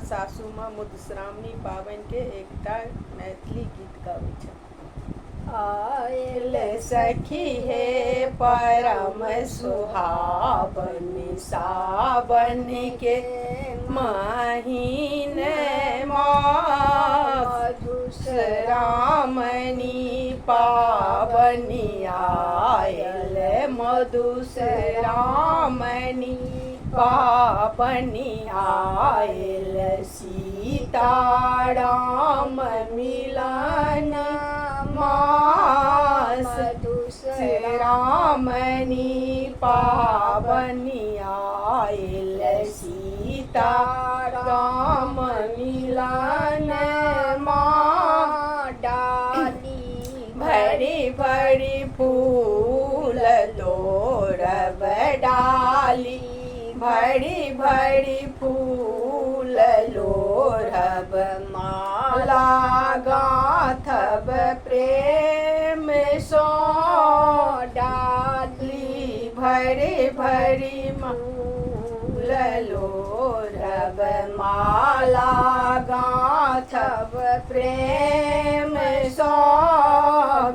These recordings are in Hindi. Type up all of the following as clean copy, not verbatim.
सासू माँ मधुश्रावणी पावन के एकटा मैथिली गीत गाबै छै। आयल सखी हे परम सुहावन सावन के महीन मधुश्रावणी पावनी आयल मधुश्रावणी पावनी आयल सीताराम मिलन मास मधुश्रावणी पावनी आयल सीताराम मिलन डाली भरी भरी फूल तोड़ब डाली भरी भरी फूल लोढ़ब माला गाथब प्रेम सो डाली भरी भरी फूल लोढ़ब माला गाथब प्रेम सो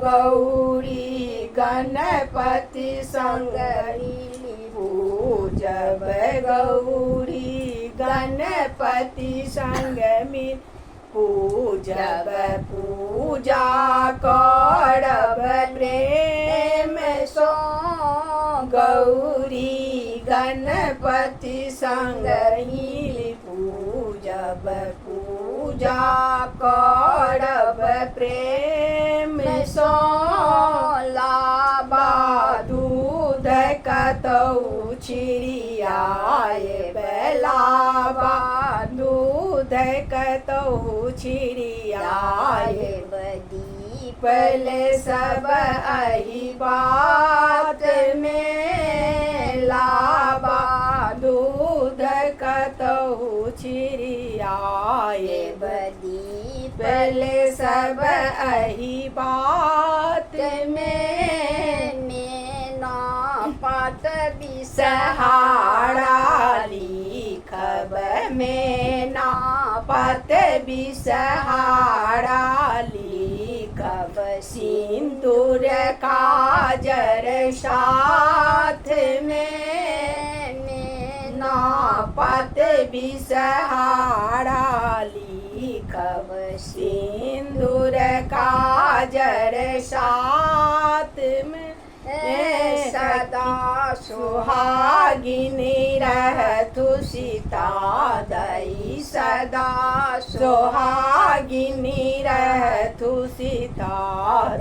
गौरी गणपति संगरी पूजब गौरी गणपति संग मिल पूजब पूजा करब प्रेम सो गौरी गणपति संग मिल पूजब पूजा करब प्रेम सो लाबा दूध कतौ छिड़ियाए बेलाबा दूध कतौ छिड़ियाए दीपल सब अहि बात में लाबा दूध कतौ छिड़ियाए दीपल सब अहि बात में पात बिसहारा लिखब में ना पात बिसहारा लिखब सिंदूर काजर साथ में ना पात बिसहारा लिखब सिंदूर काजर साथ में सदा सुहागिनी रहतु सीता दई सदा सुहागिनी रहतु सीता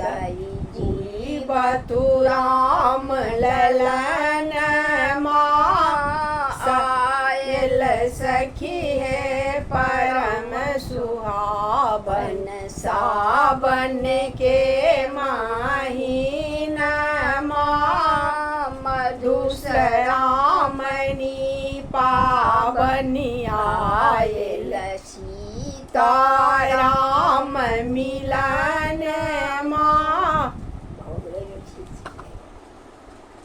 दई जीवतु राम ललन आयल सखी है परम सुहावन सावन के महीना मधुश्रावणी पावनी आयल सीताराम मिलन